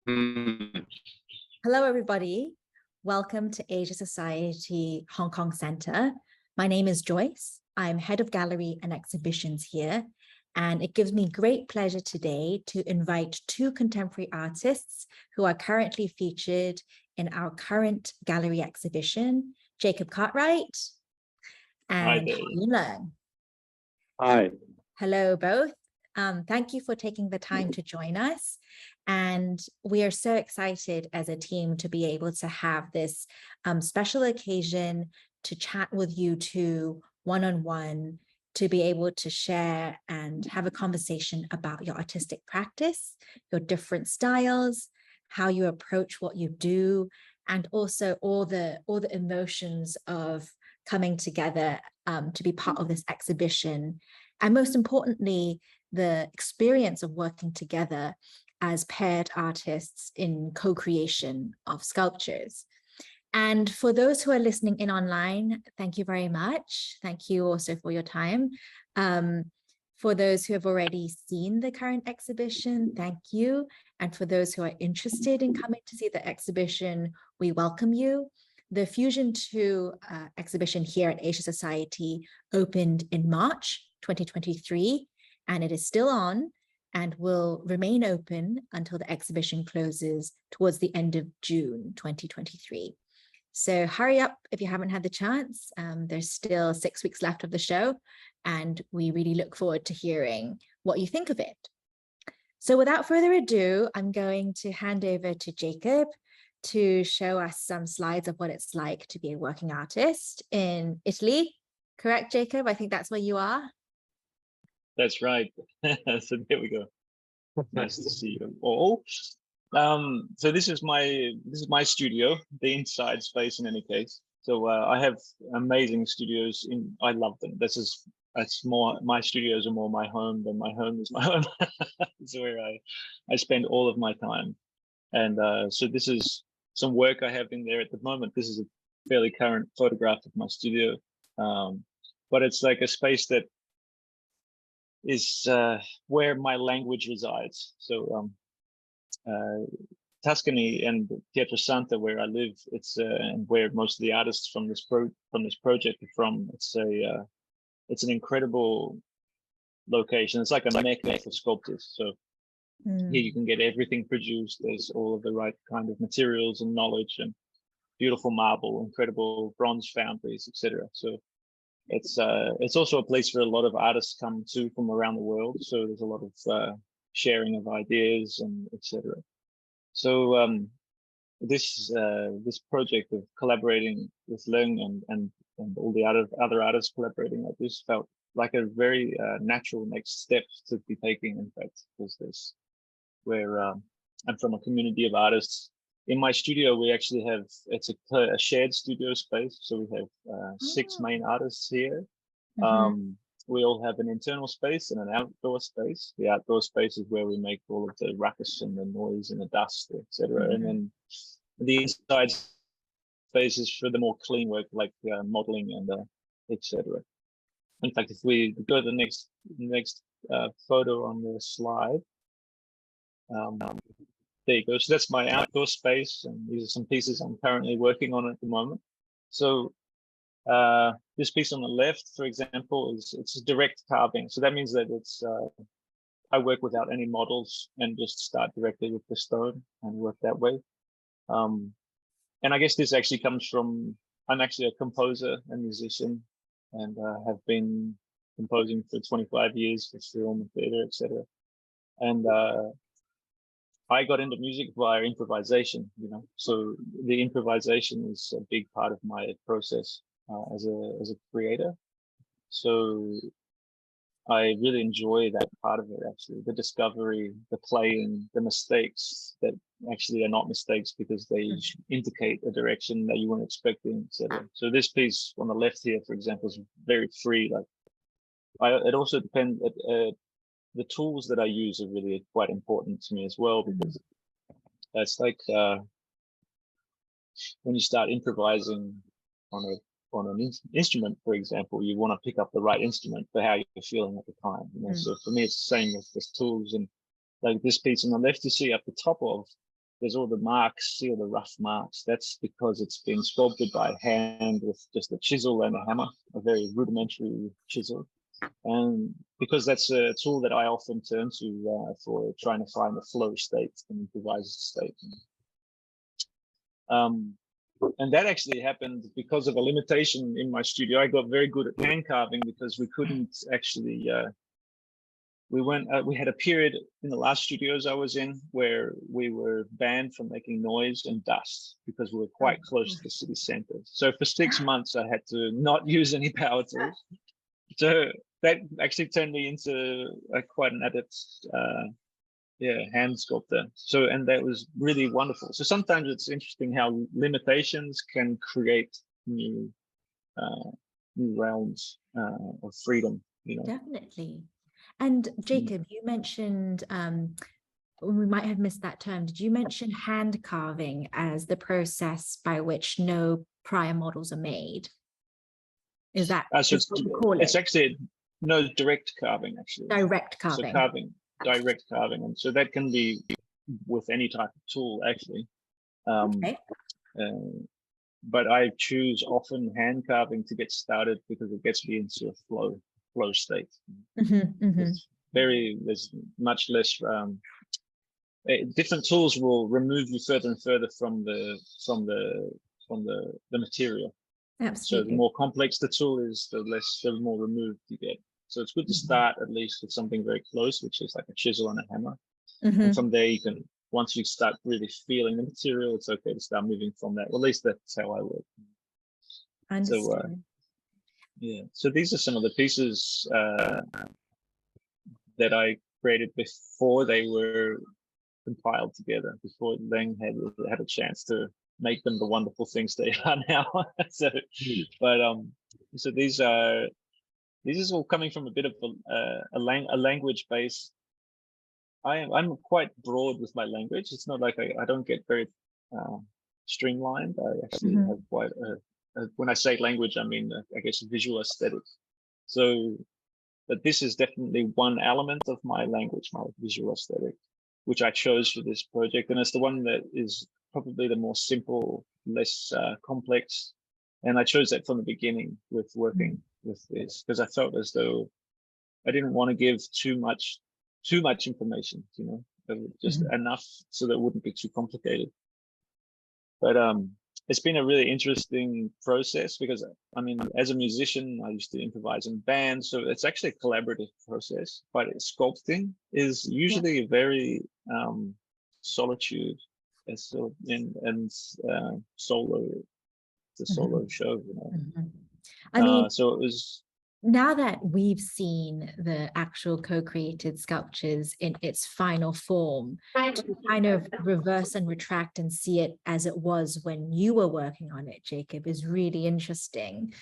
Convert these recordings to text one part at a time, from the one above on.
Mm. Hello, everybody. Welcome to Asia Society Hong Kong Centre. My name is Joyce. I'm head of gallery and exhibitions here. And it gives me great pleasure today to invite two contemporary artists who are currently featured in our current gallery exhibition, Jacob Cartwright Hi and there. Leung. Hi. Hello, both. Thank you for taking the time to join us. And we are so excited as a team to be able to have this special occasion to chat with you two one-on-one, to be able to share and have a conversation about your artistic practice, your different styles, how you approach what you do, and also all the emotions of coming together to be part of this exhibition. And most importantly, the experience of working together as paired artists in co-creation of sculptures. And for those who are listening in online, thank you very much. Thank you also for your time. For those who have already seen the current exhibition, thank you. And for those who are interested in coming to see the exhibition, we welcome you. The Fusion 2 exhibition here at Asia Society opened in March 2023, and it is still on and will remain open until the exhibition closes towards the end of June 2023. So hurry up if you haven't had the chance. There's still 6 weeks left of the show, and we really look forward to hearing what you think of it. So without further ado, I'm going to hand over to Jacob to show us some slides of what it's like to be a working artist in Italy. Correct, Jacob? I think that's where you are. That's right. So there we go. Nice to see you all. So this is my studio, the inside space in any case. So I have amazing studios I love them. That's more, my studios are more my home than my home is my home. It's where I spend all of my time. And so this is some work I have in there at the moment. This is a fairly current photograph of my studio. But it's like a space that is where my language resides. So Tuscany and Pietrasanta, where I live, it's and where most of the artists from this project are from. It's an incredible location. It's like a mecca for sculptors. So here you can get everything produced. There's all of the right kind of materials and knowledge and beautiful marble, incredible bronze foundries, etc. So it's also a place where a lot of artists come to from around the world. So there's a lot of sharing of ideas and etc. So this project of collaborating with Leung and all the other artists collaborating like this felt like a very natural next step to be taking. In fact, because this where I'm from a community of artists. In my studio, we actually have, it's a shared studio space. So we have 6 main artists here. We all have an internal space and an outdoor space. The outdoor space is where we make all of the ruckus and the noise and the dust, etc. And then the inside space is for the more clean work, like modeling and etc. In fact, if we go to the next photo on the slide, there you go. So that's my outdoor space, and these are some pieces I'm currently working on at the moment. So this piece on the left, for example, it's direct carving. So that means that it's I work without any models and just start directly with the stone and work that way. And I guess this actually comes from, I'm actually a composer and musician, and have been composing for 25 years for film and theater, etc. And I got into music via improvisation, so the improvisation is a big part of my process as a creator. So I really enjoy that part of it, actually, the discovery, the playing, the mistakes that actually are not mistakes because they indicate a direction that you weren't expecting, etc. So this piece on the left here, for example, is very free. It also depends. The tools that I use are really quite important to me as well, because it's like when you start improvising on an instrument, for example, you want to pick up the right instrument for how you're feeling at the time. So for me, it's the same with tools. And like this piece on the left, you see up the top of, there's all the marks, see all the rough marks. That's because it's been sculpted by hand with just a chisel and a hammer, a very rudimentary chisel. And because that's a tool that I often turn to for trying to find the flow state and improvised state. And that actually happened because of a limitation in my studio. I got very good at hand carving because we couldn't actually, we had a period in the last studios I was in where we were banned from making noise and dust because we were quite close to the city center. So for 6 months, I had to not use any power tools. So that actually turned me into quite an adept hand sculptor. So, and that was really wonderful. So sometimes it's interesting how limitations can create new realms of freedom, you know. Definitely. And Jacob, you mentioned, we might have missed that term. Did you mention hand carving as the process by which no prior models are made? Is that so what you call it? It's actually no direct carving, actually. Direct carving. So direct carving, and so that can be with any type of tool, actually. Okay. But I choose often hand carving to get started because it gets me into a flow state. There's much less. Different tools will remove you further and further from the material. Absolutely. So the more complex the tool is, the more removed you get. So it's good to start at least with something very close, which is like a chisel and a hammer. And from there, you can, once you start really feeling the material, it's okay to start moving from that. Well, at least that's how I work. Understood. So these are some of the pieces that I created before they were compiled together, before Leung had a chance to make them the wonderful things they are now. So this is all coming from a bit of a language base. I'm quite broad with my language. It's not like I don't get very streamlined. I actually have quite when I say language, I mean, I guess visual aesthetic. So, but this is definitely one element of my language, my visual aesthetic, which I chose for this project. And it's the one that is probably the more simple, less complex. And I chose that from the beginning with working with this, because I felt as though I didn't want to give too much information, you know, just enough so that it wouldn't be too complicated. But it's been a really interesting process because, I mean, as a musician, I used to improvise in bands, so it's actually a collaborative process. But sculpting is usually a very solitude, and solo. It's a solo show, you know. I mean, so it was. Now that we've seen the actual co-created sculptures in its final form, to kind of reverse and retract and see it as it was when you were working on it, Jacob, is really interesting.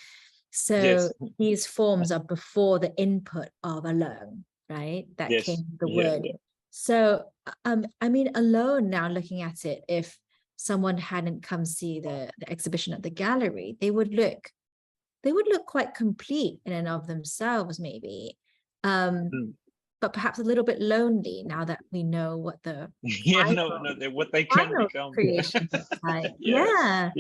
So yes. These forms are before the input of a Leung, right? That came the word. Yeah. So, I mean, alone now looking at it, if someone hadn't come see the exhibition at the gallery, they would look quite complete in and of themselves, maybe, but perhaps a little bit lonely now that we know what the what they can become. Creation like. Yeah,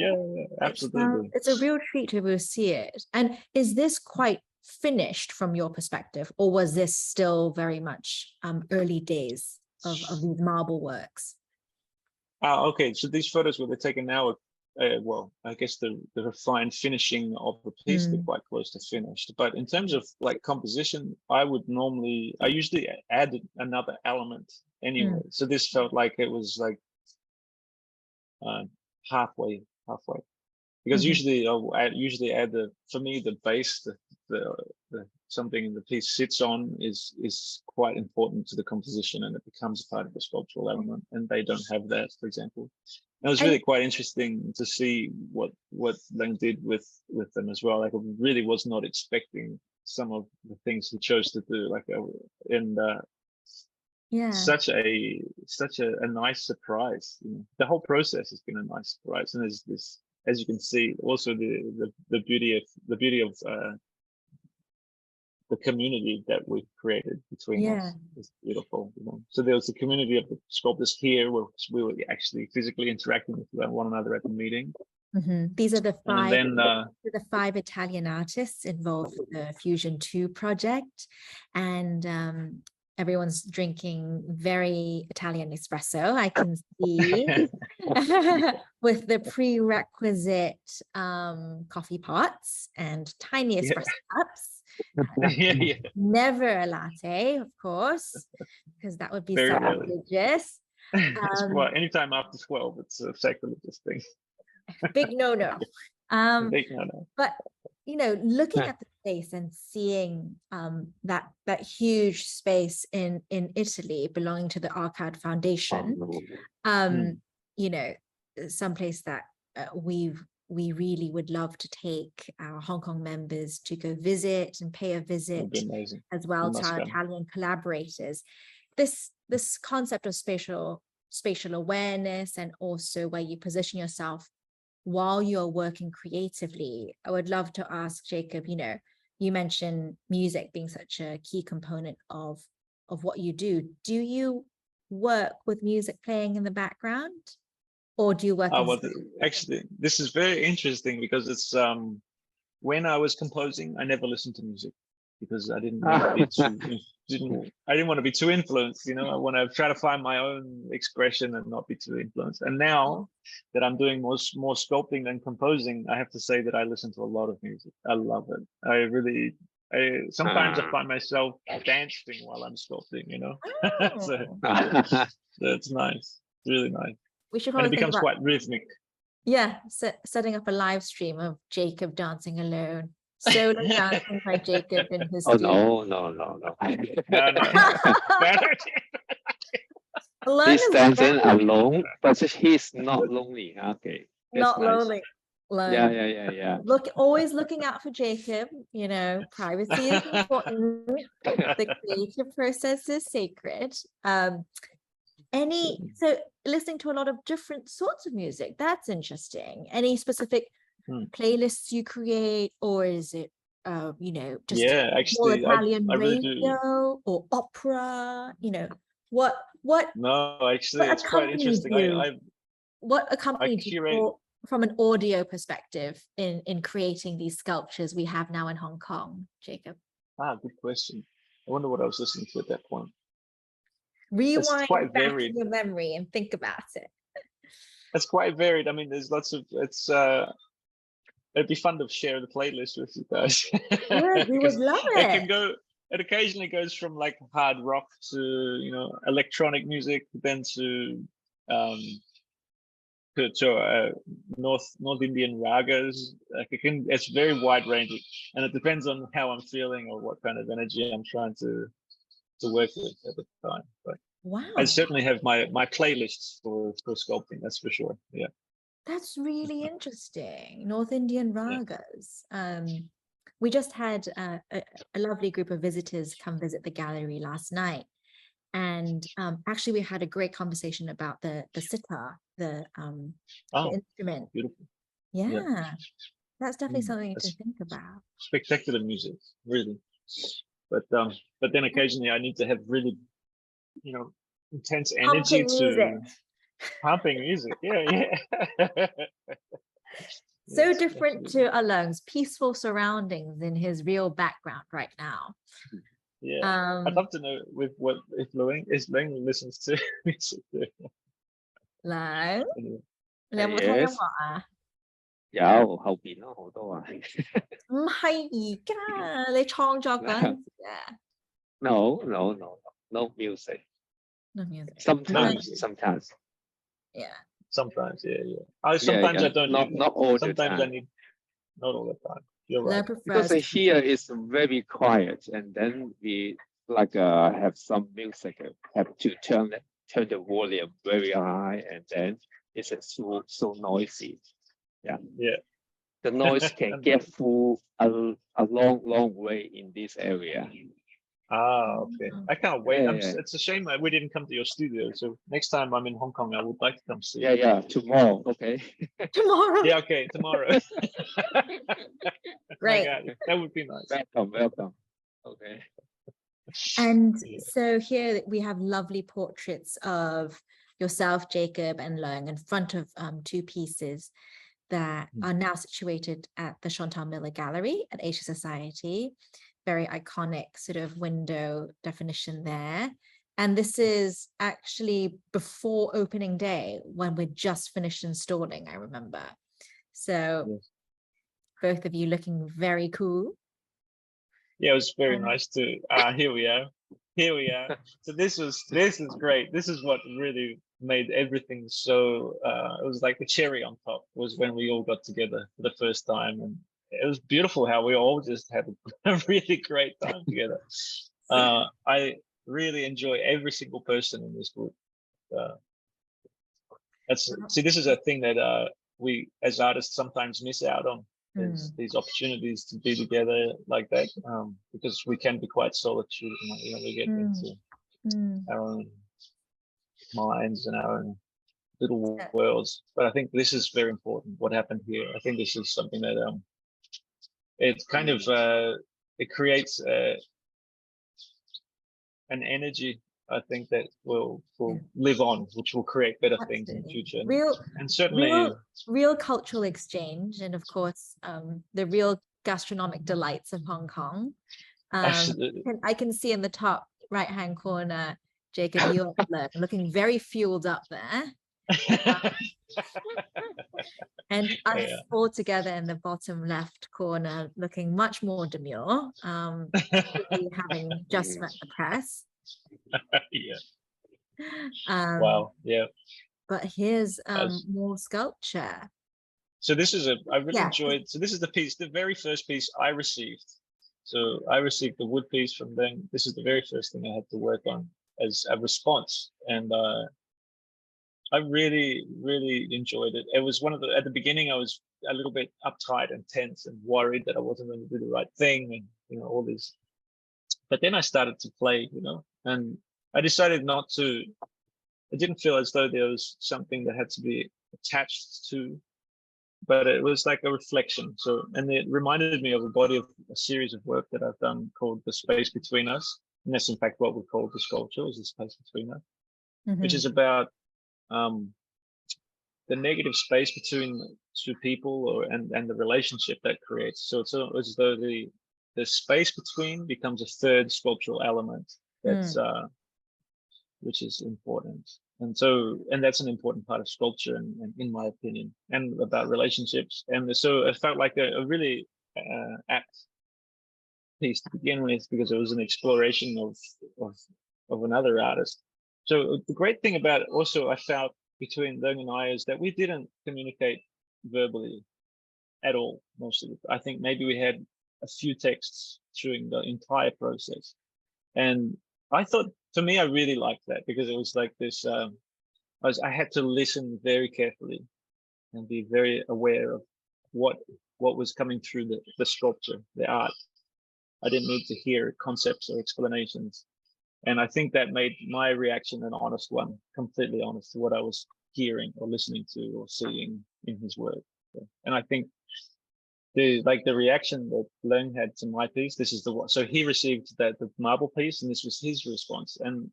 absolutely. It's a real treat to be able to see it. And is this quite finished from your perspective, or was this still very much early days of these marble works? Okay, so these photos were taken now. Well, I guess the refined finishing of the piece, they're quite close to finished. But in terms of like composition, I usually add another element anyway. So this felt like it was like halfway. Because usually I add for me, the base, the something the piece sits on is quite important to the composition, and it becomes a part of the sculptural element, and they don't have that, for example. And it was really quite interesting to see what Leung did with them as well. Like, I really was not expecting some of the things he chose to do, like such a nice surprise. You know, the whole process has been a nice surprise, and there's this, as you can see, also the beauty of the community that we've created between us is beautiful. You know? So there was the community of the sculptors here, where we were actually physically interacting with one another at the meeting. These are the five. And then, the 5 Italian artists involved with the Fusion 2 project, and everyone's drinking very Italian espresso, I can see, with the prerequisite coffee pots and tiny espresso cups. Never a latte, of course, because that would be sacrilegious. Well, anytime after 12, it's a sacrilegious thing. Big no-no. Big no-no. But you know, looking at the space and seeing that huge space in Italy belonging to the Arcade Foundation, you know, someplace that we really would love to take our Hong Kong members to go visit and pay a visit as well to our Italian collaborators. This concept of spatial awareness, and also where you position yourself while you're working creatively. I would love to ask Jacob, you know, you mentioned music being such a key component of what you do. Do you work with music playing in the background, or do you work actually, this is very interesting, because it's when I was composing, I never listened to music, because I didn't want to be didn't want to be too influenced. You know, I want to try to find my own expression and not be too influenced. And now that I'm doing more sculpting than composing, I have to say that I listen to a lot of music. I love it. Sometimes I find myself dancing while I'm sculpting, you know. So it's nice. It's really nice. We should probably, and it becomes quite rhythmic. Yeah, setting up a live stream of Jacob dancing alone. Solo dancing by Jacob in his studio. No. He's dancing alone, but he's not lonely. Okay. Not nice. lonely. Yeah. Always looking out for Jacob. You know, privacy is important. The creative process is sacred. So listening to a lot of different sorts of music, that's interesting. Any specific playlists you create, or is it you know, just actually Italian I really radio or opera? You know, what no, actually it's quite interesting. What accompanied you from an audio perspective in creating these sculptures we have now in Hong Kong, Jacob? Good question. I wonder what I was listening to at that point. Rewind back in your memory and think about it. It's quite varied. I mean, there's lots of it'd be fun to share the playlist with you guys. Yeah, we would love it. It occasionally goes from like hard rock to, you know, electronic music, then to North Indian ragas. Like it's very wide ranging, and it depends on how I'm feeling or what kind of energy I'm trying to work with at the time. But wow, I certainly have my playlists for sculpting, that's for sure. Yeah, that's really interesting. North Indian ragas. We just had a lovely group of visitors come visit the gallery last night, and actually we had a great conversation about the sitar, the instrument. Beautiful. Yeah. That's definitely something to think about. Spectacular music, really. But then occasionally I need to have really, you know, intense energy pumping music. Yeah. So different to Leung's peaceful surroundings in his real background right now. Yeah, I'd love to know if Leung listens to music. Leung, 你有冇聽音樂啊？有後邊咯，好多啊。唔係而家，你創作嗰陣時啊。No music. No music. Sometimes. Yeah. Sometimes, yeah. Sometimes I don't. Not all the time. Sometimes I need. Not all the time. You're right. Because here is very quiet, and then we have some music. Have to turn the volume very high, and then it's so noisy. Yeah. The noise can get through a long way in this area. Okay. I can't wait. It's a shame we didn't come to your studio. So next time I'm in Hong Kong, I would like to come see. Yeah. Tomorrow. Okay. Tomorrow. Yeah. Okay. Tomorrow. Great. That would be nice. Welcome. Okay. And Yeah. so here we have lovely portraits of yourself, Jacob, and Leung in front of two pieces that are now situated at the Chantal Miller Gallery at ASHK Society. Very iconic sort of window definition there. And this is actually before opening day when we just finished installing, I remember. So Yes. both of you looking very cool. Yeah, it was very nice to here we are. Here we are. So this is great. This is what really made everything so it was like the cherry on top was when we all got together for the first time, and it was beautiful how we all just had a really great time together. I really enjoy every single person in this group. See, this is a thing that we as artists sometimes miss out on. There's these opportunities to be together like that, because we can be quite solitude, we get into our own minds and our own little worlds. But I think this is very important. What happened here? I think this is something that it kind of it creates an energy, I think, that will live on, which will create better things in the future. And certainly real cultural exchange, and of course the real gastronomic delights of Hong Kong. I can see in the top right hand corner, Jacob, you are looking very fueled up there. And us all together in the bottom left corner looking much more demure, having just met the press. Wow, yeah. But here's more sculpture. So this is I really enjoyed. So this is the piece, the very first piece I received. So I received the wood piece from them. This is the very first thing I had to work on as a response, and I really, really enjoyed it. It was one of at the beginning, I was a little bit uptight and tense and worried that I wasn't going to do the right thing, and all this. But then I started to play, and I decided not to. I didn't feel as though there was something that had to be attached to, but it was like a reflection. So, and it reminded me of a series of work that I've done called The Space Between Us. And that's in fact what we call the sculpture, is the space between us, which is about the negative space between two people, and the relationship that creates. So it's as though the space between becomes a third sculptural element that's which is important. And that's an important part of sculpture, and in my opinion, and about relationships. And so it felt like a really apt piece to begin with, because it was an exploration of another artist. So the great thing about it also, I felt, between Leung and I, is that we didn't communicate verbally at all. I think maybe we had a few texts during the entire process. And I thought, for me, I really liked that, because it was like this, I had to listen very carefully and be very aware of what was coming through the sculpture, the art. I didn't need to hear concepts or explanations. And I think that made my reaction an honest one, completely honest to what I was hearing or listening to or seeing in his work. And I think the reaction that Leung had to my piece, this is the one. So he received the marble piece, and this was his response. And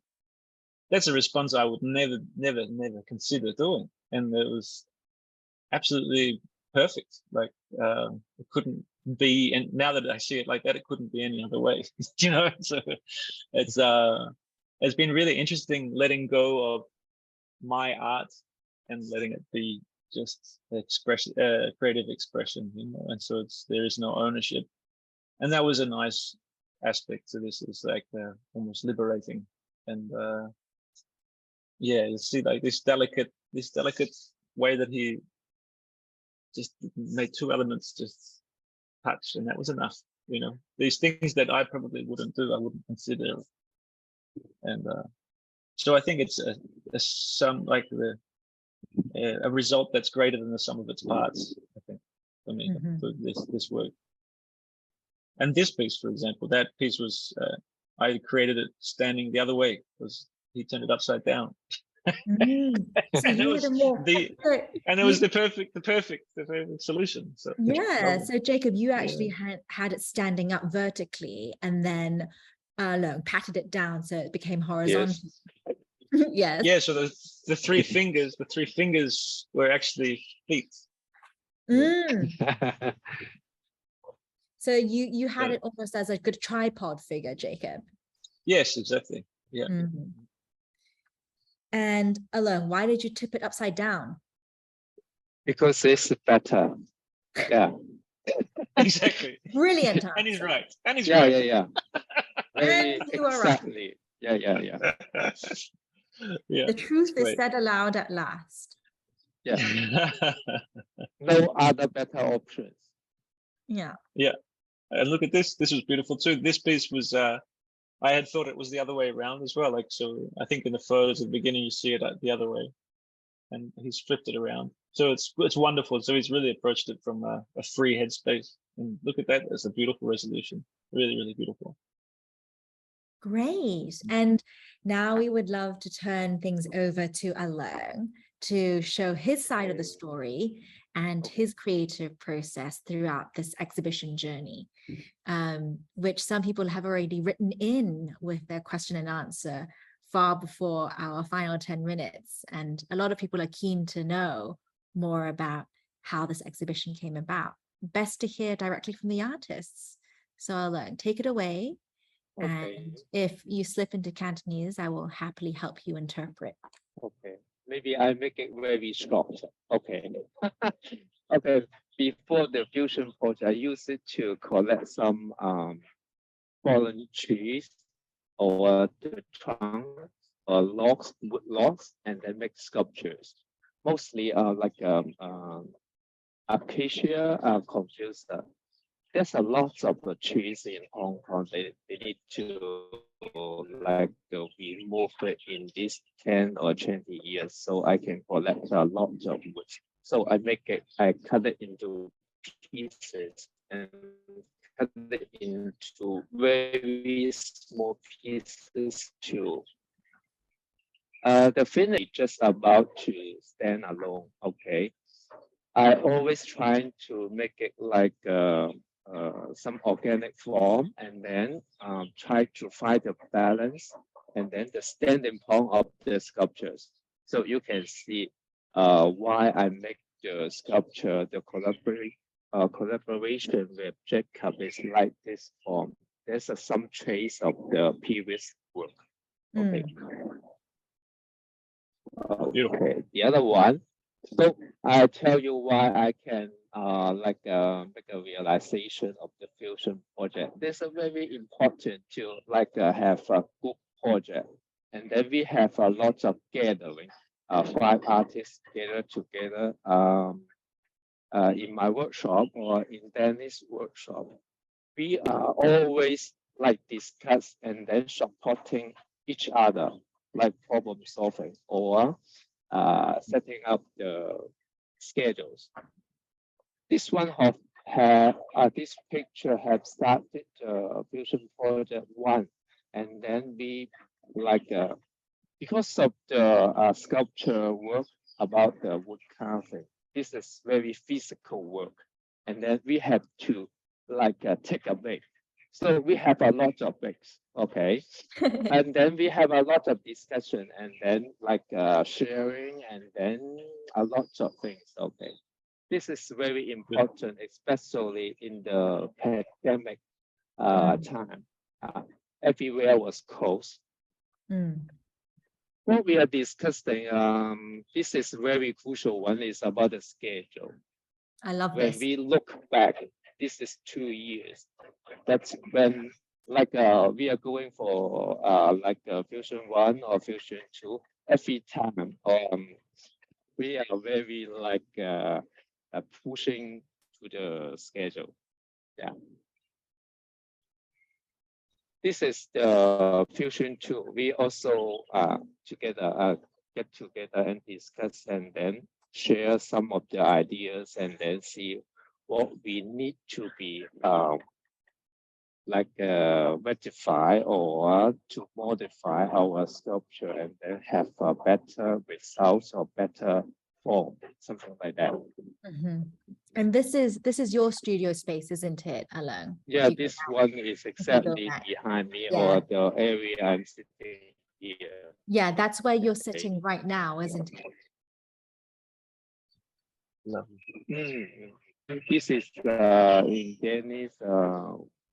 that's a response I would never consider doing. And it was absolutely perfect. Like it couldn't be, and now that I see it like that, it couldn't be any other way. So it's been really interesting letting go of my art and letting it be just creative expression, and so there is no ownership. And that was a nice aspect to this. It's like almost liberating. And you see like this delicate way that he just made two elements just touch, and that was enough. These things that I probably wouldn't do, I wouldn't consider. And so I think it's a result that's greater than the sum of its parts, I think, for me, for this work. And this piece, for example, that piece was I created it standing the other way, because he turned it upside down. So and that you were was the more and it was the perfect solution. So yeah. So Jacob, you actually yeah. had it standing up vertically, and then Leung patted it down so it became horizontal. Yes. Yes. Yeah, so the three fingers were actually feet. Mm. So you had So, it almost as a good tripod figure, Jacob. yes, exactly. Yeah. Mhm. And Leung, why did you tip it upside down? Because it's better. Yeah. Exactly. Brilliant And he's answer. right. And he's Yeah, right. yeah, yeah. Very And you are right. exactly. Yeah, yeah, yeah. Yeah. The truth is Great. said aloud at last. Yeah. No other better options. Yeah. Yeah. And look at this. This was beautiful too. This piece was I had thought it was the other way around as well. Like, so I think in the photos at the beginning you see it the other way, and he's flipped it around. So it's wonderful. So he's really approached it from a free headspace. And look at that. It's a beautiful resolution. Really, really beautiful. Great. And now we would love to turn things over to Leung to show his side of the story and his creative process throughout this exhibition journey, which some people have already written in with their question and answer far before our final 10 minutes. And a lot of people are keen to know more about how this exhibition came about. Best to hear directly from the artists. So Leung, take it away. Okay. And if you slip into Cantonese, I will happily help you interpret. Okay. Maybe I make it very short. Okay. Okay. Before the fusion project, I used it to collect some fallen trees or the trunk or logs, wood logs, and then make sculptures. Mostly like acacia confusa. There's a lot of trees in Hong Kong. They need to like be moved in this 10 or 20 years. So I can collect a lot of wood. So I cut it into pieces and cut it into very small pieces to the finish just about to stand alone. Okay. I always trying to make it like some organic form, and then try to find the balance and then the standing point of the sculptures. So you can see why I make the sculpture, the collaboration with Jacob is like this form. There's some trace of the previous work. Okay. Beautiful. Okay. The other one. So I tell you why I can make a realization of the fusion project. This is very important to have a group project, and then we have a lot of gathering. 5 artists together in my workshop or in Danny's workshop. We are always like discuss and then supporting each other, like problem solving or setting up the schedules. This one this picture have started Fusion Project 1, and then we because of the sculpture work about the wood carving. This is very physical work, and then we have to take a break. So we have a lot of breaks, okay, and then we have a lot of discussion, and then sharing, and then a lot of things, okay. This is very important, especially in the pandemic time. Everywhere was closed. What we are discussing, this is very crucial one, is about the schedule. I love When this. we look back, this is 2 years. That's when we are going for Fusion 1 or Fusion 2. Every time we are very pushing to the schedule. Yeah. This is the Fusion 2. We also get together and discuss, and then share some of the ideas, and then see what we need to be like rectify or to modify our sculpture and then have a better results or better form, something like that. And this is your studio space, isn't it, Leung? Yeah, this one is exactly back. behind me, Yeah. or the area I'm sitting here. Yeah, that's where you're Okay. sitting right now, isn't it? This is in Danny's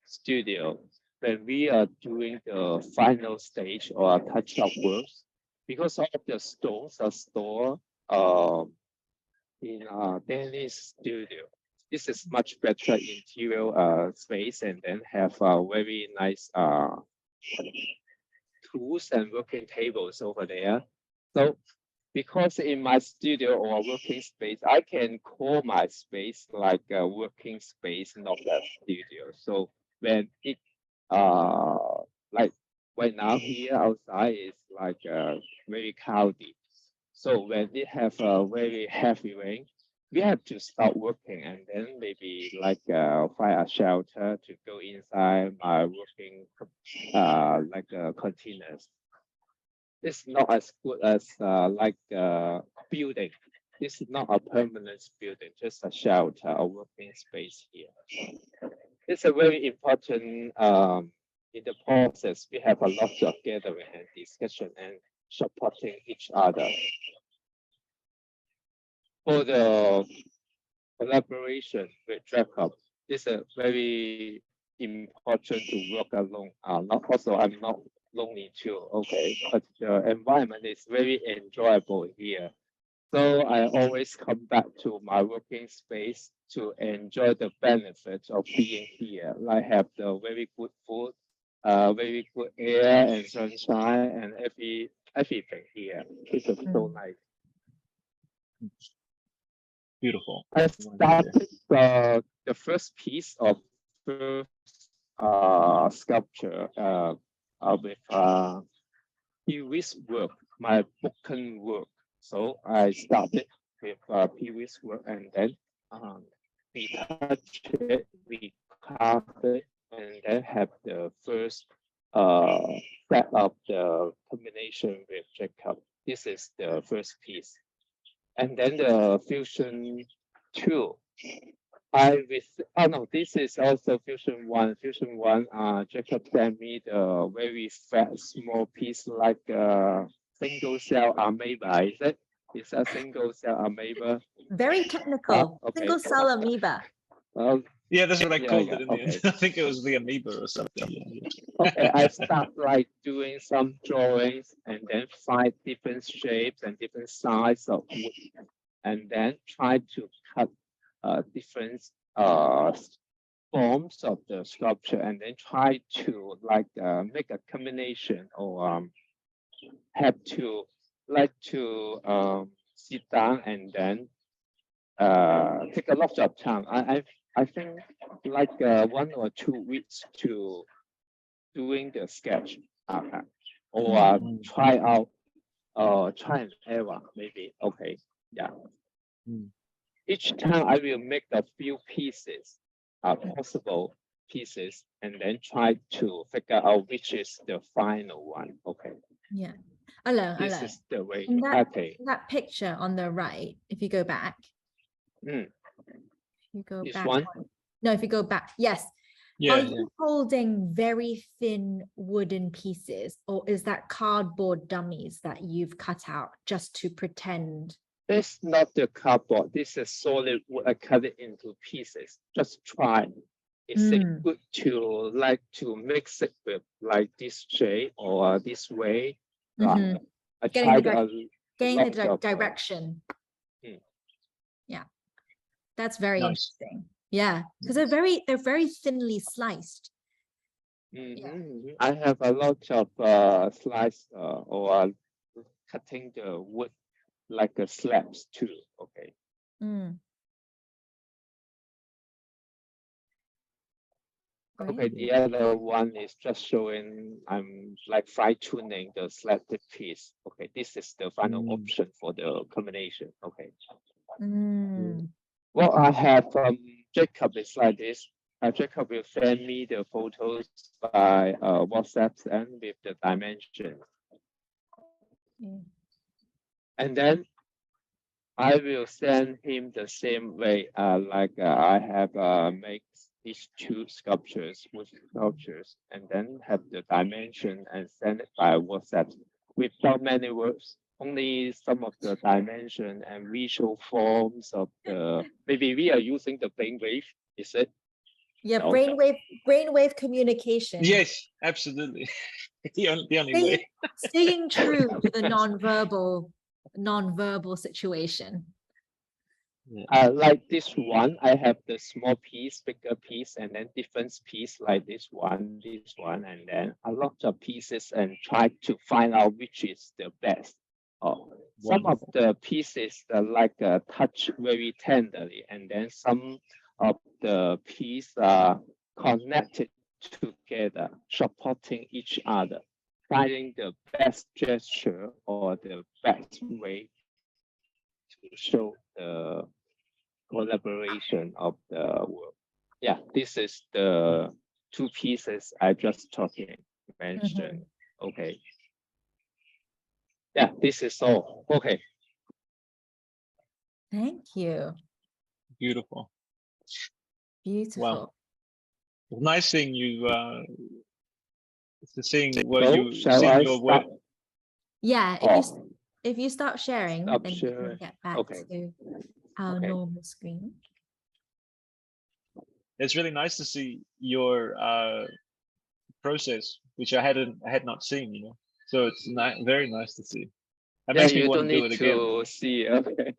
studio. When we are doing the final stage or touch-up works, because all of the stones are stored in Danny's studio. This is much better interior space, and then have very nice tools and working tables over there. So because in my studio or working space, I can call my space like a working space, not a studio. So when it like right now here outside is like very cloudy. So when it have a very heavy rain, we have to stop working and then maybe like find a shelter to go inside my working like containers. It's not as good as like a building. This is not a permanent building, just a shelter or working space here. It's a very important in the process. We have a lot of gathering and discussion and supporting each other. For the collaboration with Jacob, it's a very important to work alone. Not also, I'm not lonely too. Okay, but the environment is very enjoyable here. So I always come back to my working space to enjoy the benefits of being here. Like have the very good food, very good air and sunshine, and everything here. It's so nice. Beautiful. I started the first piece of first sculpture with previous work, my broken work. So I started with previous work and then we touch it, we carve it, and then have the first set of the combination with Jacob. This is the first piece. And then the fusion 2. This is also fusion 1. Fusion 1, Jacob sent me the very fat small piece like a single cell amoeba. Is it? It's a single cell amoeba. Very technical. Okay. Single cell amoeba. Well, yeah, that's what I called it in the okay. end. I think it was the amoeba or something. Okay, I start like doing some drawings and then find different shapes and different sizes of wood, and then try to cut different forms of the sculpture, and then try to like make a combination or have to like to sit down and then take a lot of time. I think like 1 or 2 weeks to doing the sketch or try out try and error maybe. Okay, yeah. Each time I will make a few pieces, possible pieces, and then try to figure out which is the final one. Okay. Yeah. This is the way. In that, okay. that picture on the right, if you go back. If you go this back. one? No, if you go back, yes. Are you holding very thin wooden pieces, or is that cardboard dummies that you've cut out just to pretend? It's not the cardboard. This is solid wood. I cut it into pieces. Just try. Is it good to like to mix it with like this shape or this way? I tried getting the direction. Yeah, that's very interesting. Yeah, because they're very thinly sliced. I have a lot of slice or cutting the wood like a slabs too. Okay. Okay, the other one is just showing I'm like fine tuning the selected piece. Okay, this is the final option for the combination. Okay. What I have from Jacob is like this. Jacob will send me the photos by WhatsApp and with the dimensions. And then I will send him the same way, I have made these two sculptures, wood sculptures, and then have the dimension and send it by WhatsApp without many words, only some of the dimension and visual forms of the, maybe we are using the brainwave, is it? Yeah, No? brainwave communication. Yes, absolutely. the only way. Staying true to the non-verbal situation. Like this one, I have the small piece, bigger piece, and then different piece like this one, and then a lot of pieces, and try to find out which is the best. Some of the pieces touch very tenderly, and then some of the pieces are connected together, supporting each other, finding the best gesture or the best way to show the collaboration of the work. Yeah, this is the two pieces I just mentioned. Okay. Yeah, this is all. Okay. Thank you. Beautiful. Beautiful. Wow. Nice seeing you. Seeing what your work. Yeah, if you stop sharing, then you can get back to our normal screen. It's really nice to see your process, which I had not seen, you know. So it's very nice to see. It makes me want to do it again. See. Okay.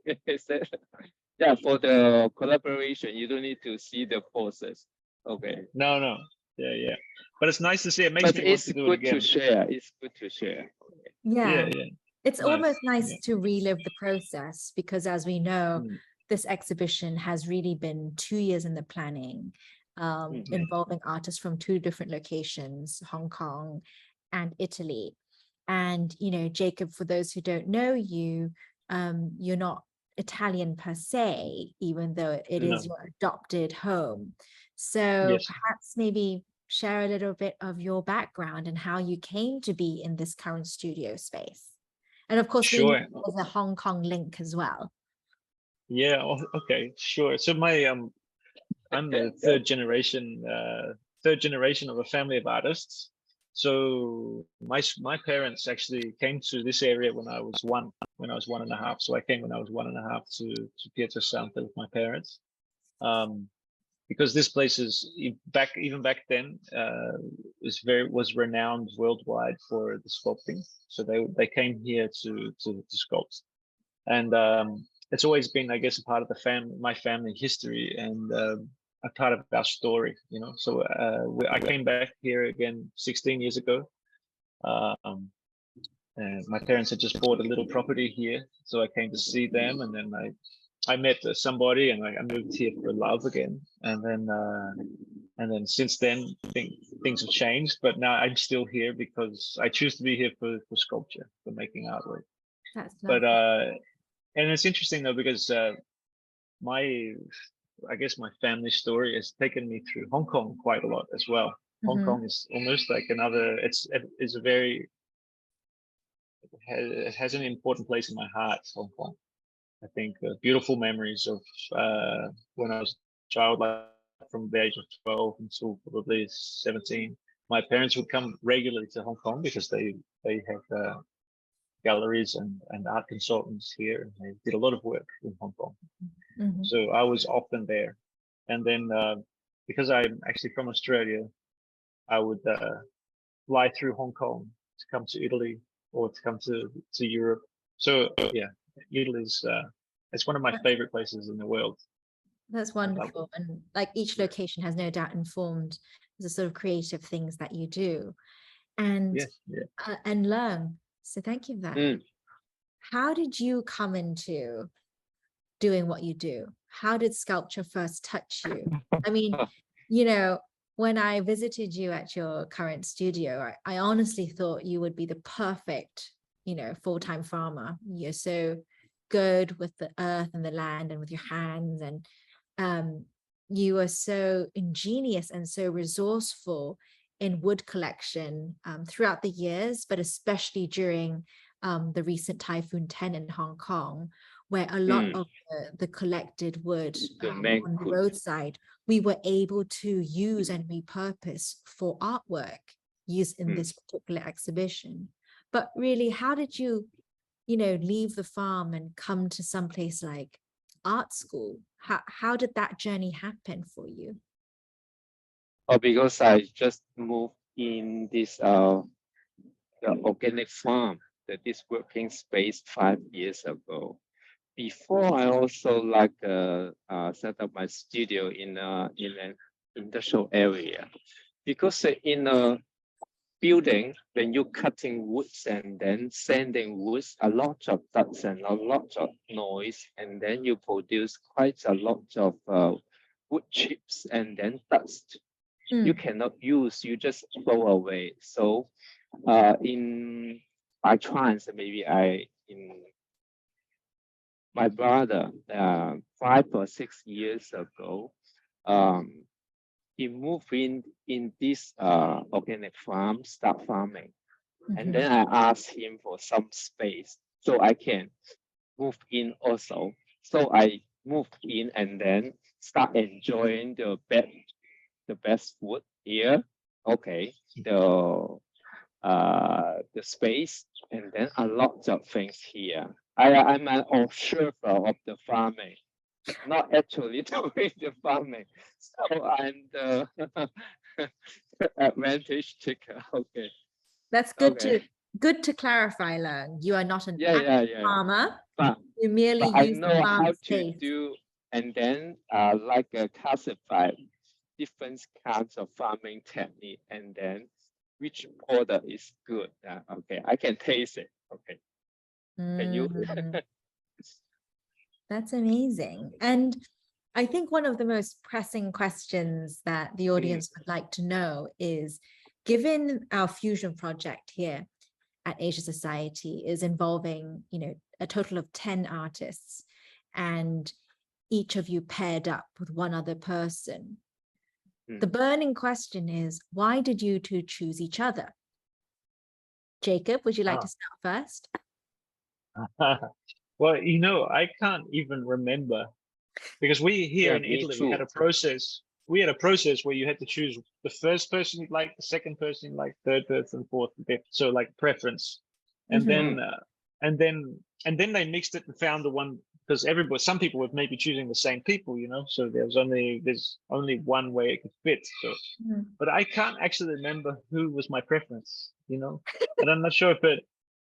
Yeah, for the collaboration, you don't need to see the process. Okay. No. Yeah. But it's nice to see. It makes me want to do it again. It's good to share. Yeah. It's almost nice to relive the process, because as we know, this exhibition has really been 2 years in the planning, involving artists from 2 different locations, Hong Kong and Italy. And, you know, Jacob, for those who don't know you, you're not Italian per se, even though it is your adopted home. So perhaps maybe share a little bit of your background and how you came to be in this current studio space. And of course, we know there's a Hong Kong link as well. Yeah, okay, sure. So I'm the third generation of a family of artists. So my parents actually came to this area when I was 1.5. So I came when I was 1.5 to Pietrasanta with my parents. Because this place is even back then was renowned worldwide for the sculpting. So they came here to sculpt, and it's always been, I guess, a part of my family history, and a part of our story, you know. So I came back here again 16 years ago. And my parents had just bought a little property here, so I came to see them, and then I met somebody, and I moved here for love again, and then since then things have changed, but now I'm still here because I choose to be here for sculpture, for making artwork. That's but and it's interesting though, because I guess my family story has taken me through Hong Kong quite a lot as well. Hong Kong is almost like another. It has an important place in my heart, Hong Kong. I think beautiful memories of when I was a child, like from the age of 12 until probably 17. My parents would come regularly to Hong Kong because they have galleries and art consultants here, and they did a lot of work in Hong Kong. So I was often there. And then because I'm actually from Australia, I would fly through Hong Kong to come to Italy or to come to Europe. So yeah, Italy's it's one of my favorite places in the world. That's wonderful. And like each location has no doubt informed the sort of creative things that you do. And and Leung, so thank you for that. How did you come into doing what you do? How did sculpture first touch you? I mean, you know, when I visited you at your current studio, I honestly thought you would be the perfect, you know, full-time farmer. You're so good with the earth and the land and with your hands, and you are so ingenious and so resourceful in wood collection throughout the years, but especially during the recent Typhoon 10 in Hong Kong, where a lot of the collected wood on the roadside, we were able to use and repurpose for artwork used in this particular exhibition. But really, how did you, leave the farm and come to someplace like art school? How did that journey happen for you? Oh, because I just moved in this the organic farm, this working space 5 years ago. Before, I also set up my studio in an industrial area, because in a building, when you're cutting woods and then sanding woods, a lot of dust and a lot of noise, and then you produce quite a lot of wood chips and then dust. You cannot use, you just throw away. So in by chance, maybe my brother 5 or 6 years ago, he moved in this organic farm, start farming. And then I asked him for some space so I can move in also. So I moved in and then start enjoying the best food here. Okay, the space, and then a lot of things here. I'm an observer of the farming, not actually doing the farming. So I'm the advantage taker. Okay. That's good to clarify, Leung. You are not an farmer. But you merely I use know farm how space. to do, and then classify different kinds of farming technique, and then which product is good. Okay, I can taste it. Okay. Can you? That's amazing. And I think one of the most pressing questions that the audience would like to know is, given our fusion project here at Asia Society is involving, a total of 10 artists, and each of you paired up with one other person. The burning question is, why did you two choose each other? Jacob, would you like to start first? Well, I can't even remember, because we here in Italy, we had a process. We had a process where you had to choose the first person you like, the second person you like, third person, fourth, fifth. So like preference, and then they mixed it and found the one, because some people were maybe choosing the same people, So there's only one way it could fit. So, but I can't actually remember who was my preference, and I'm not sure if it.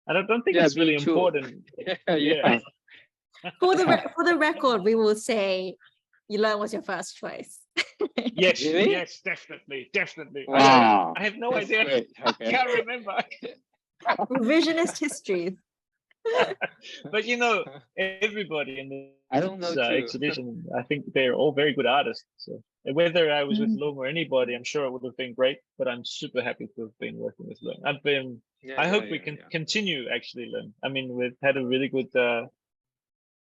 I don't think it's really important. Yeah. For the record, we will say Leung was your first choice. Yes, really? Yes, definitely. Wow. I have no That's idea. Great. Okay. I can't remember. Revisionist history. But everybody in this exhibition, I think they're all very good artists. So whether I was with Leung or anybody, I'm sure it would have been great. But I'm super happy to have been working with Leung. I hope we can continue, actually, Leung. I mean, we've had a really good, a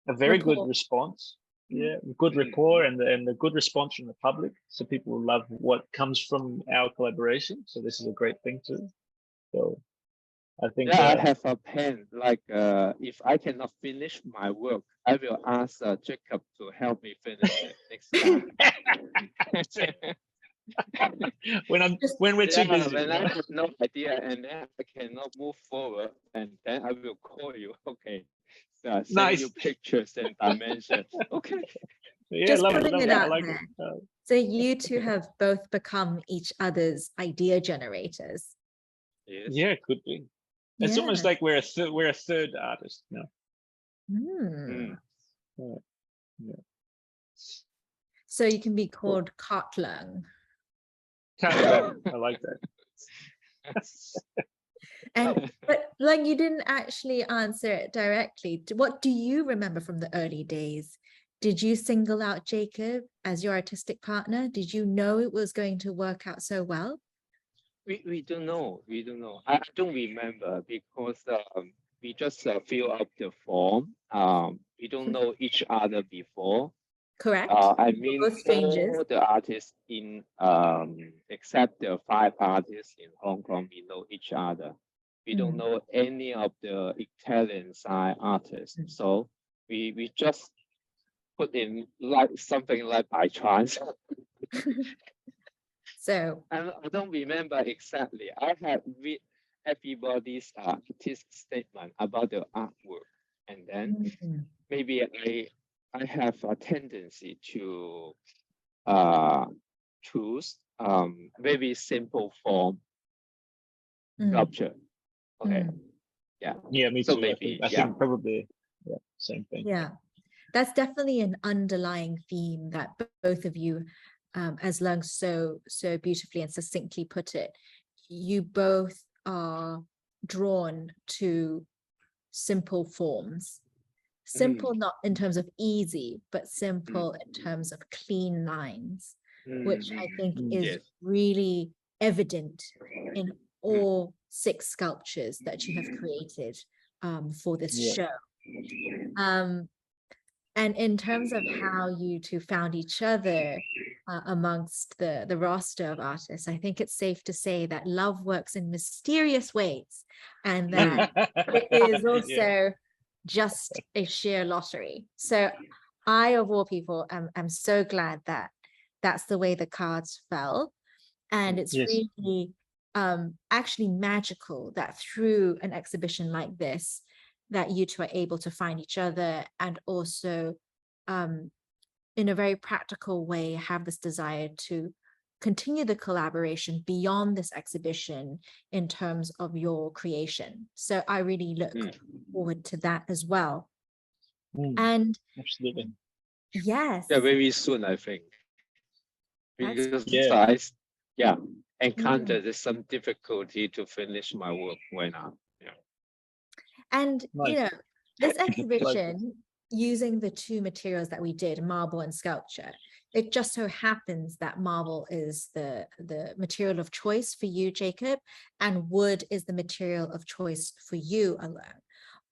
very good response. Yeah, good rapport and a good response from the public. So people love what comes from our collaboration. So this is a great thing too. So I think I have a pen. If I cannot finish my work, I will ask Jacob to help me finish it next time. when we're too busy. When I have no idea and then I cannot move forward, and then I will call you. Okay. Send you pictures and dimensions. Okay. Yeah, just putting it out there. So you two have both become each other's idea generators. Yes. Yeah, could be. It's almost like we're a third artist now. Yeah. So you can be called Cartwright. I like that. But like, you didn't actually answer it directly. What do you remember from the early days? Did you single out Jacob as your artistic partner? Did you know it was going to work out so well? We don't know. I don't remember, because we just fill up the form. We don't know each other before. correct? I mean, Both strangers. all the artists in except the 5 artists in Hong Kong, we know each other. We don't know any of the Italian side artists, so we just put in like something like by chance. So I don't remember exactly. I have read everybody's artist statement about the artwork, and then maybe I have a tendency to choose very simple form sculpture. Okay. Yeah. Yeah, me So too. maybe I think probably same thing. yeah, that's definitely an underlying theme that both of you, as Leung so beautifully and succinctly put it, you both are drawn to simple forms. Simple not in terms of easy, but simple in terms of clean lines, which I think is really evident in all 6 sculptures that you have created for this show. And in terms of how you two found each other amongst the roster of artists, I think it's safe to say that love works in mysterious ways, and that it is also just a sheer lottery. So I, of all people, am so glad that that's the way the cards fell. And it's really actually magical that through an exhibition like this, that you two are able to find each other, and also in a very practical way have this desire to continue the collaboration beyond this exhibition in terms of your creation. So I really look forward to that as well. And absolutely. yes. Yeah, very soon, I think. Because I encountered some difficulty to finish my work right now. And you know, this exhibition, using the 2 materials that we did, marble and sculpture, it just so happens that marble is the material of choice for you, Jacob, and wood is the material of choice for you alone.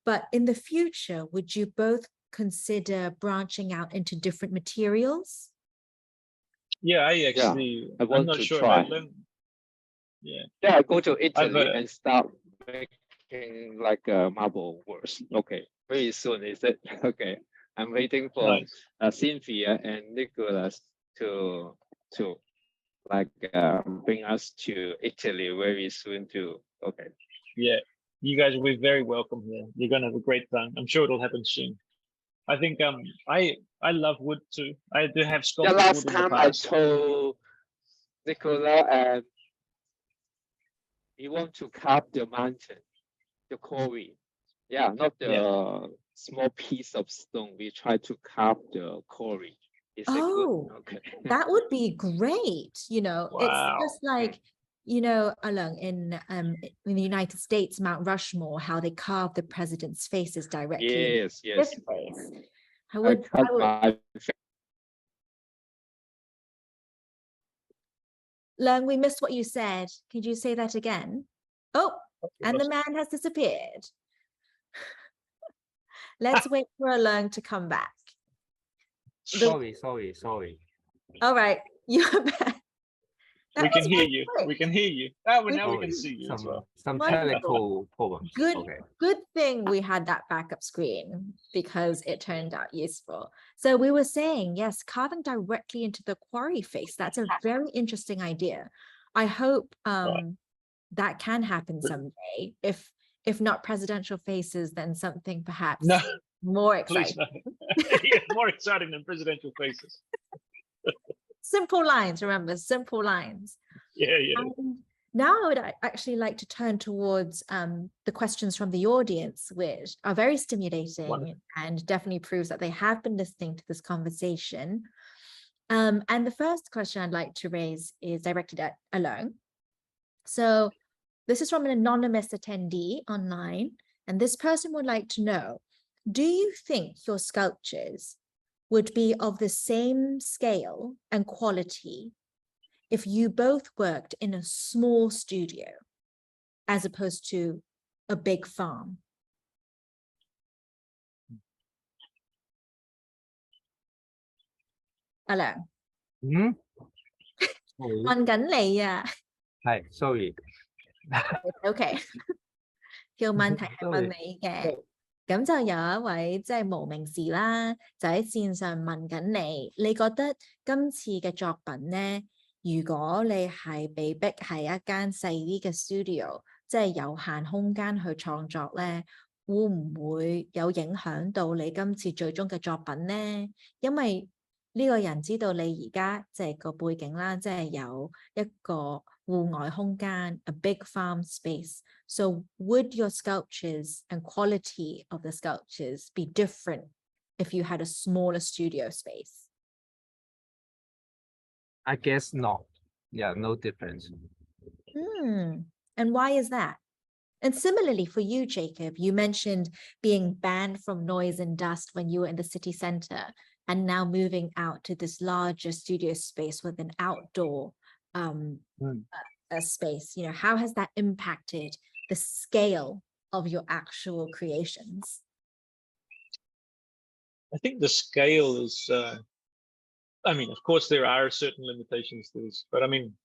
But in the future, would you both consider branching out into different materials? Yeah, I want to try. Yeah, I go to Italy and start making like marble works. Okay, very soon, is it? Okay, I'm waiting for Cynthia and Nicholas to like bring us to Italy very soon too. Okay. Yeah, you guys will be very welcome here. You're gonna have a great time. I'm sure it'll happen soon. I think I love wood too. I do have sculpted wood in the past. I told Nicola and we want to carve the mountain, the quarry. Yeah, not the small piece of stone. We try to carve the quarry. Is it good? Okay. That would be great. You know, it's just like, you know, Leung, in the United States, Mount Rushmore, how they carve the president's faces directly. Yes. I would Leung, we missed what you said. Could you say that again? Oh, and the man has disappeared. Let's wait for Leung to come back. Sorry. All right, you're back. We can hear you. We can hear you. Oh, well, now we can see you as well. Some technical problems. Good thing we had that backup screen, because it turned out useful. So we were saying, yes, carving directly into the quarry face. That's a very interesting idea. I hope that can happen someday. If not presidential faces, then something perhaps more exciting. More exciting than presidential faces. Simple lines, remember, simple lines. Yeah. Now I would actually like to turn towards the questions from the audience, which are very stimulating and definitely proves that they have been listening to this conversation. And the first question I'd like to raise is directed at Leung. So this is from an anonymous attendee online, and this person would like to know, do you think your sculptures would be of the same scale and quality if you both worked in a small studio as opposed to a big farm? 阿良，嗯，sorry，問緊你啊。係，sorry， OK， 條問題係問 sorry，你嘅，咁就有一位即係無名氏啦，就喺線上問緊你，你覺得今次嘅作品呢，如果你係被逼喺一間細啲嘅 studio，即係有限空間去創作呢，會唔會有影響到你今次最終嘅作品呢？因為呢個人知道你而家即係個背景啦，即係有一個戶外空間 ，a big farm space. So would your sculptures and quality of the sculptures be different if you had a smaller studio space? I guess not. Yeah, no difference. And why is that? And similarly for you, Jacob, you mentioned being banned from noise and dust when you were in the city center and now moving out to this larger studio space with an outdoor space. You know, how has that impacted the scale of your actual creations? I think the scale is, I mean, of course, there are certain limitations to this, but I mean,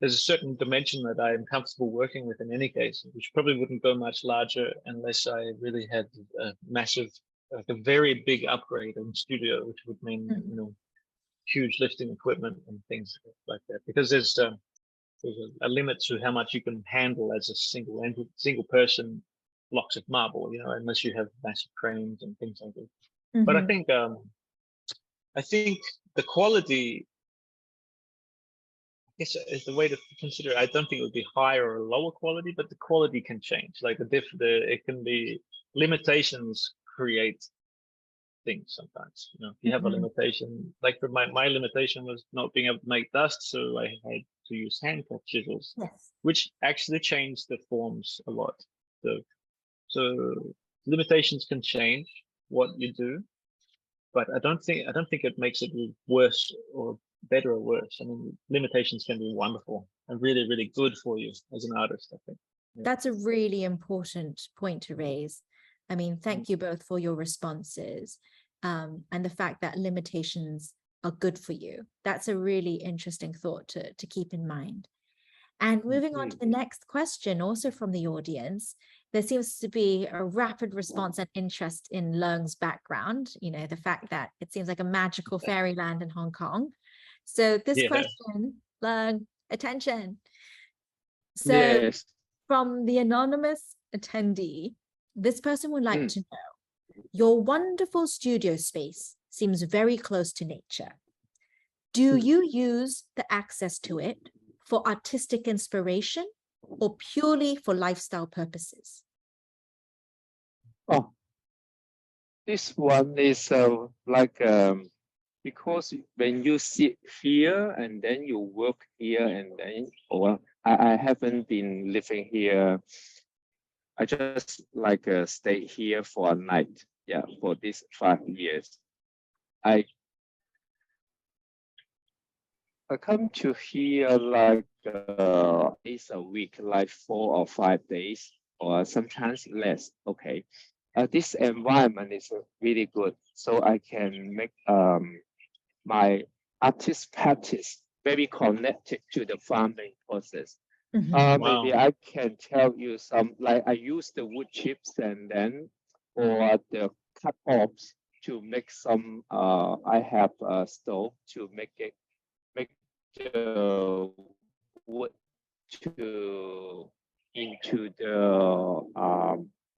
there's a certain dimension that I am comfortable working with in any case, which probably wouldn't go much larger unless I really had a massive, like a very big upgrade in studio, which would mean, you know, huge lifting equipment and things like that, because there's a limit to how much you can handle as a single person blocks of marble, you know, unless you have massive cranes and things like that. But I think the quality, I guess, is the way to consider it. I don't think it would be higher or lower quality, but the quality can change. Like it can be limitations create things sometimes. You know, if you have a limitation, like for my limitation was not being able to make dust, so I had to use hand cut chisels, which actually changed the forms a lot. So limitations can change what you do, but I don't think it makes it worse or better or worse. I mean, limitations can be wonderful and really, really good for you as an artist, I think. Yeah. That's a really important point to raise. I mean, thank you both for your responses, and the fact that limitations are good for you. That's a really interesting thought to keep in mind. And moving on to the next question, also from the audience, there seems to be a rapid response and interest in Leung's background, you know, the fact that it seems like a magical fairyland in Hong Kong. So this question, Leung, attention. So from the anonymous attendee, this person would like to know, your wonderful studio space seems very close to nature. Do you use the access to it for artistic inspiration or purely for lifestyle purposes? Oh, this one is because when you sit here and then you work here and then, I haven't been living here. I just stay here for a night. Yeah, for these 5 years. I come to here days a week, like 4 or 5 days, or sometimes less. Okay, this environment is really good, so I can make my artist practice very connected to the farming process. Maybe I can tell you some, like I use the wood chips and then or the cut-offs to make some. I have a stove to make the wood into the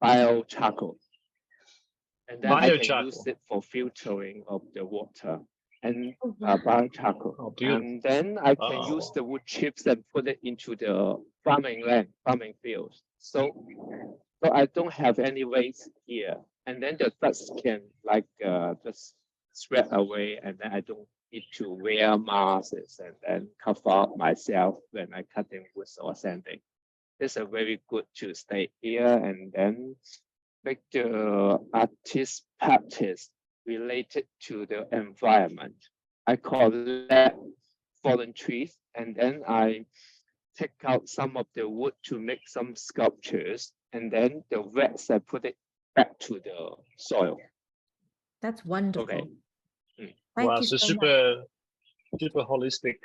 bio charcoal, and then I can use it for filtering of the water and bio charcoal. And then I can use the wood chips and put it into the farming fields. So I don't have any waste here. And then the dust can just spread away, and then I don't need to wear masks and then cover up myself when I cutting wood or sanding. It's a very good to stay here and then make the artist practice related to the environment. I collect fallen trees and then I take out some of the wood to make some sculptures, and then the rest I put it back to the soil. That's wonderful. Okay. Thank Wow, you so so much. super holistic.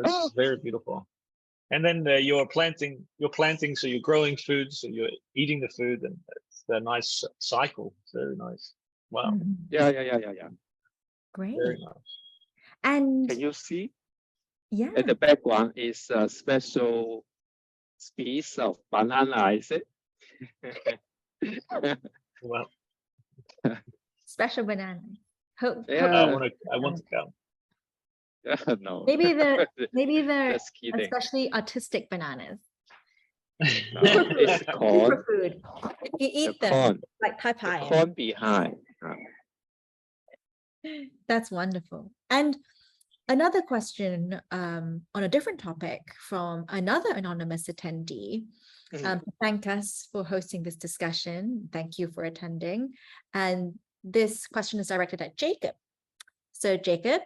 This is very beautiful. And then you're planting, so you're growing food, so you're eating the food, and it's a nice cycle. Very nice. Wow, Mhm. Yeah. Great. very nice. And Can you see? yeah, At the background is a special piece of banana, is it? Well, special banana. Hope, Yeah. I want to come. No. maybe the Just kidding. especially autistic bananas. No, it's corn. Superfood. If you The eat them, corn. like The papaya. corn behind. That's wonderful. And another question on a different topic from another anonymous attendee. Thank us for hosting this discussion. Thank you for attending. And this question is directed at Jacob. So Jacob,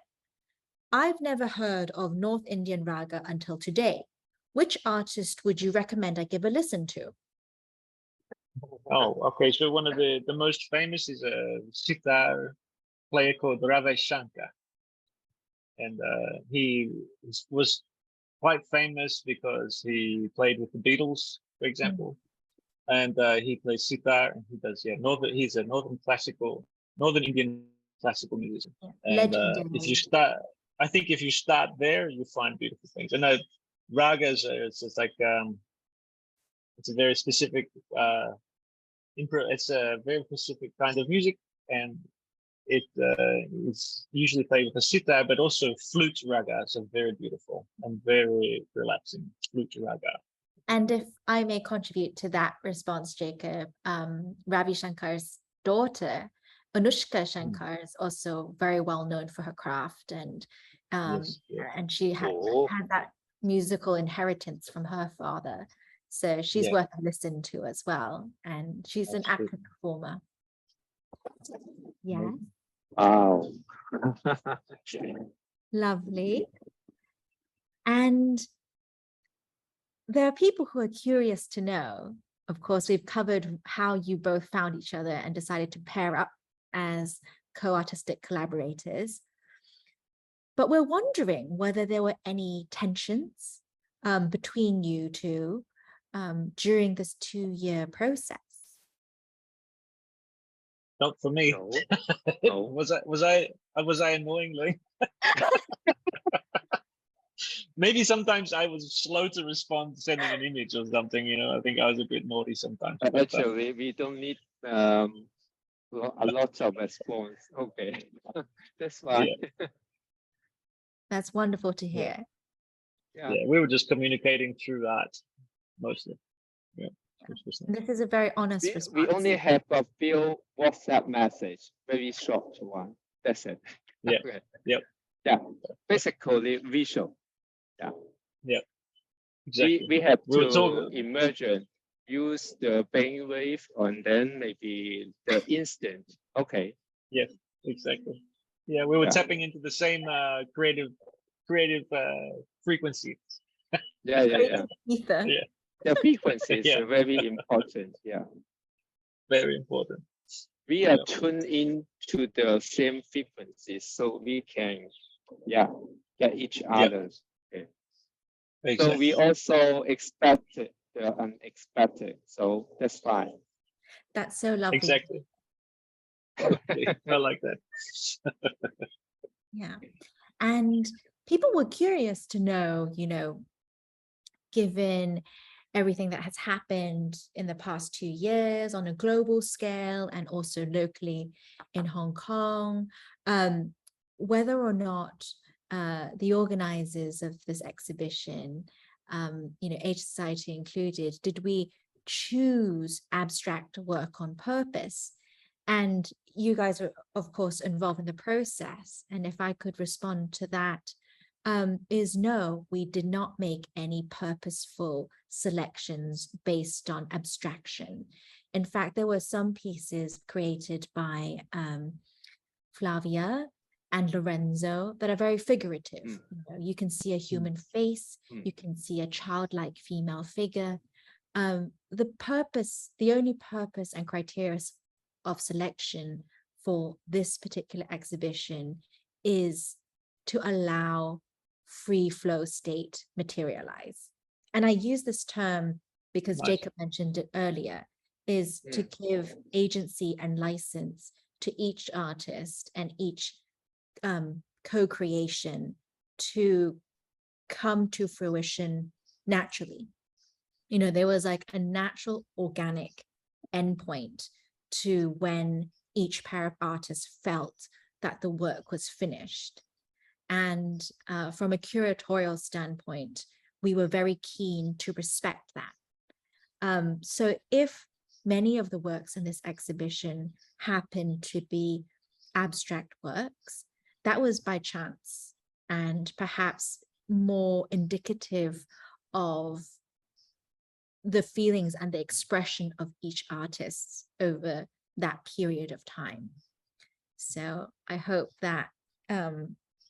I've never heard of North Indian raga until today. Which artist would you recommend I give a listen to? Oh, okay. So one of the most famous is a sitar player called Ravi Shankar, and he was quite famous because he played with the Beatles, for example, and he plays sitar. And he does he's a northern Indian classical musician. And if you start, I think if you start there, you find beautiful things. And ragas, it's like it's a very specific it's a very specific kind of music, and it's usually played with a sitar, but also flute ragas are very beautiful and very relaxing. Flute raga. And if I may contribute to that response, Jacob, Ravi Shankar's daughter, Anushka Shankar, is also very well known for her craft, and Yes. and she had that musical inheritance from her father. So she's Yeah. worth a listen to as well. And she's an Absolutely. active performer. Yeah, Wow. lovely. And there are people who are curious to know. Of course, we've covered how you both found each other and decided to pair up as co-artistic collaborators. But we're wondering whether there were any tensions between you two during this 2-year process. Not for me. No. No. Was I annoying, Leung? Maybe sometimes I was slow to respond, sending an image or something. I think I was a bit naughty sometimes. Actually, we don't need a lot of response. Okay, that's fine. Yeah. That's wonderful to hear. Yeah. We were just communicating through that mostly. Yeah. This is a very honest response. We only have a few WhatsApp message, very short one. That's it. Yeah. Okay. Yep. Yeah. Basically visual. Yeah. Yeah. Exactly. We have We'll to imagine, use the brainwave, and then maybe the instant. Okay. Yeah. Exactly. Yeah, we were tapping into the same creative frequency. Yeah. Ether. Yeah. The frequency is Yeah. very important. Yeah. Very important. We are tuned in to the same frequency, so we can, get each other. Okay. Exactly. So we also expected the unexpected. So that's fine. That's so lovely. Exactly. I like that. Yeah. And people were curious to know, given everything that has happened in the past 2 years on a global scale and also locally in Hong Kong, whether or not the organizers of this exhibition, Age Society included, did we choose abstract work on purpose? And you guys are, of course, involved in the process. And if I could respond to that, is no, we did not make any purposeful selections based on abstraction. In fact, there were some pieces created by Flavia and Lorenzo that are very figurative. You can see a human face, you can see a childlike female figure. The only purpose and criteria of selection for this particular exhibition is to allow free flow state materialize. And I use this term because Nice. Jacob mentioned it earlier, is to give agency and license to each artist and each co-creation to come to fruition naturally. You know, there was like a natural organic endpoint to when each pair of artists felt that the work was finished. And from a curatorial standpoint, we were very keen to respect that. So if many of the works in this exhibition happen to be abstract works, that was by chance and perhaps more indicative of the feelings and the expression of each artist over that period of time. So I hope that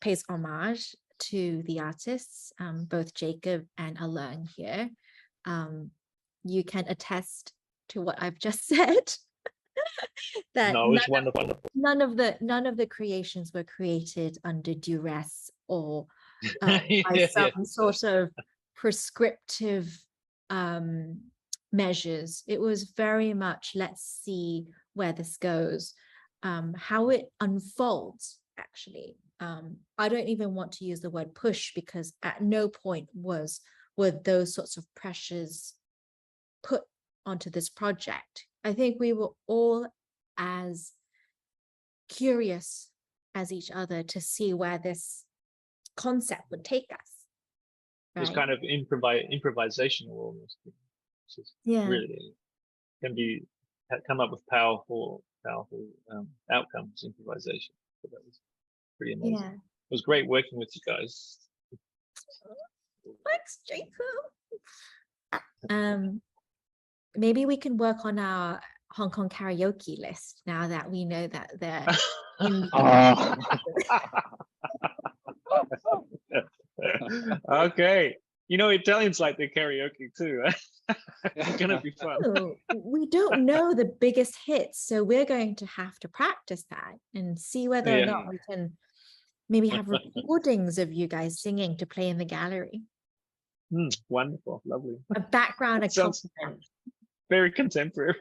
pays homage to the artists, both Jacob and Leung here. You can attest to what I've just said. That No, it's wonderful. none of the creations were created under duress or by some sort of prescriptive measures. It was very much, let's see where this goes, how it unfolds, actually. I don't even want to use the word push, because at no point were those sorts of pressures put onto this project. I think we were all as curious as each other to see where this concept would take us. It's kind of improvisational almost. It's just really come up with powerful outcomes, improvisation. So that was pretty amazing. Yeah. It was great working with you guys. Thanks, Jacob. Maybe we can work on our Hong Kong karaoke list now that we know that they're in Okay. You know, Italians like the karaoke too. It's gonna be fun. Oh, we don't know the biggest hits, so we're going to have to practice that and see whether or not we can maybe have recordings of you guys singing to play in the gallery. Wonderful, lovely. A background Sounds accompaniment. very contemporary.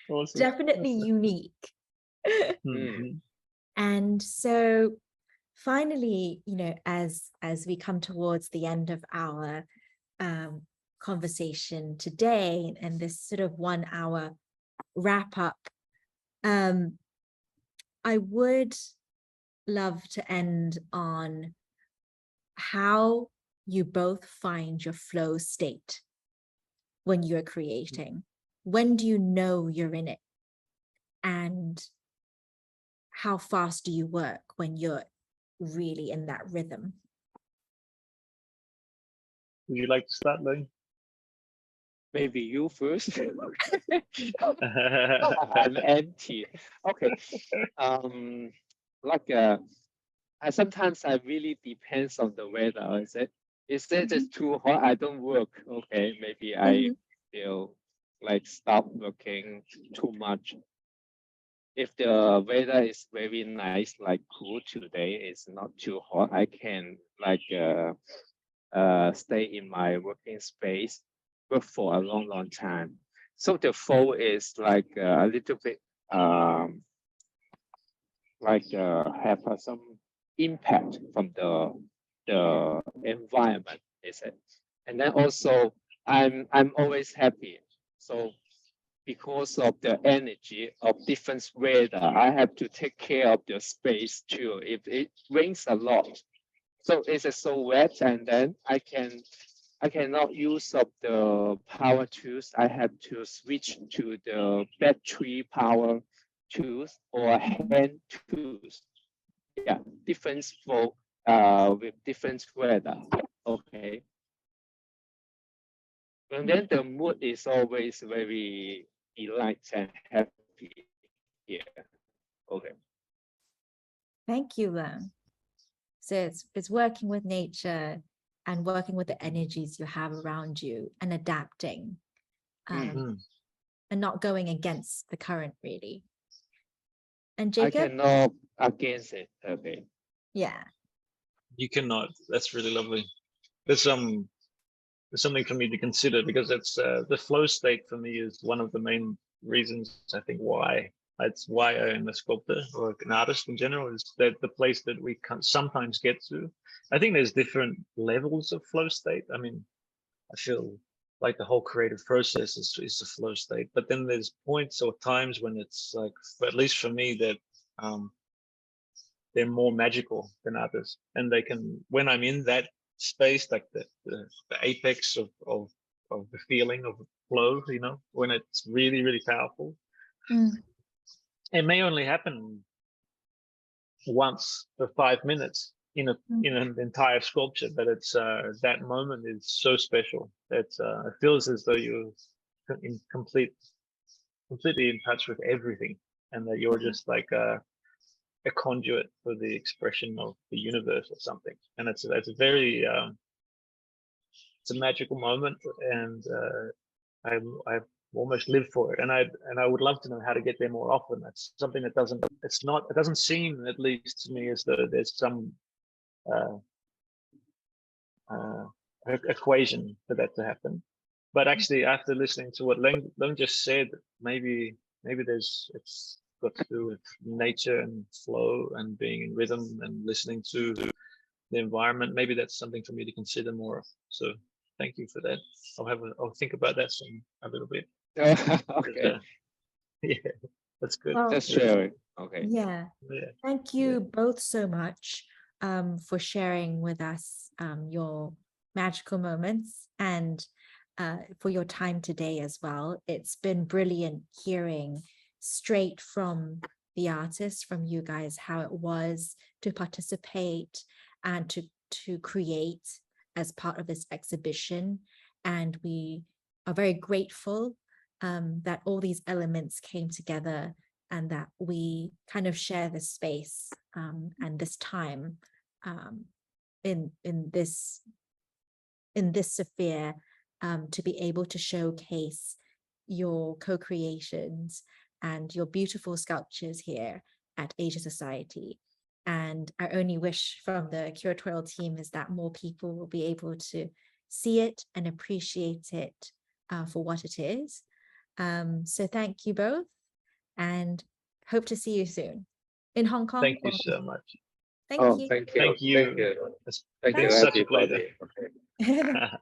Awesome. Definitely unique. And so finally, you know, as we come towards the end of our conversation today and this sort of 1 hour wrap up, I would love to end on how you both find your flow state when you're creating. When do you know you're in it? And how fast do you work when you're really in that rhythm? Would you like to start, Leung? Maybe you first. I'm empty. Okay. I sometimes really depends on the weather. Is it just too hot? I don't work. Okay, maybe I feel like stop working too much. If the weather is very nice, like cool today, it's not too hot, I can stay in my working space, work for a long time. So the flow is like a little bit have some impact from the environment, is it? And then also I'm always happy. So because of the energy of different weather, I have to take care of the space too. If it rains a lot, so it's so wet, and then I cannot use up the power tools. I have to switch to the battery power tools or hand tools. Yeah, different for with different weather. Okay. And then the mood is always very delight and happy here. Okay. Thank you, Leung. So it's working with nature and working with the energies you have around you and adapting and not going against the current, really. And I Jacob? cannot against it. Okay. Yeah. You cannot. That's really lovely. There's something for me to consider, because it's the flow state for me is one of the main reasons I think why I am a sculptor or an artist in general, is that the place that we can sometimes get to. I think there's different levels of flow state. I mean, I feel like the whole creative process is a flow state, but then there's points or times when it's like, at least for me, that they're more magical than others, and they can, when I'm in that space, like the apex of the feeling of flow, you know, when it's really, really powerful. It may only happen once for 5 minutes in an entire sculpture, but it's that moment is so special that it feels as though you're in completely in touch with everything, and that you're just like a conduit for the expression of the universe or something. And it's a very it's a magical moment, and I've almost lived for it, and I would love to know how to get there more often. That's something that it doesn't seem, at least to me, as though there's some equation for that to happen. But actually, after listening to what Leung just said, maybe it's got to do with nature and flow and being in rhythm and listening to the environment. Maybe that's something for me to consider more of. So thank you for that. I'll think about that a little bit. Okay. Yeah, that's good. Well, Just share it. Okay. yeah. Yeah. Thank you both so much for sharing with us your magical moments, and for your time today as well. It's been brilliant hearing straight from the artists, from you guys, how it was to participate and to create as part of this exhibition. And we are very grateful that all these elements came together, and that we kind of share this space and this time in this sphere, to be able to showcase your co-creations and your beautiful sculptures here at Asia Society. And our only wish from the curatorial team is that more people will be able to see it and appreciate it for what it is. So thank you both, and hope to see you soon in Hong Kong. Thank you so much. Thank Oh, you. thank you. Thank you. Thank you. It's Thank been you, such a pleasure. everybody. Okay.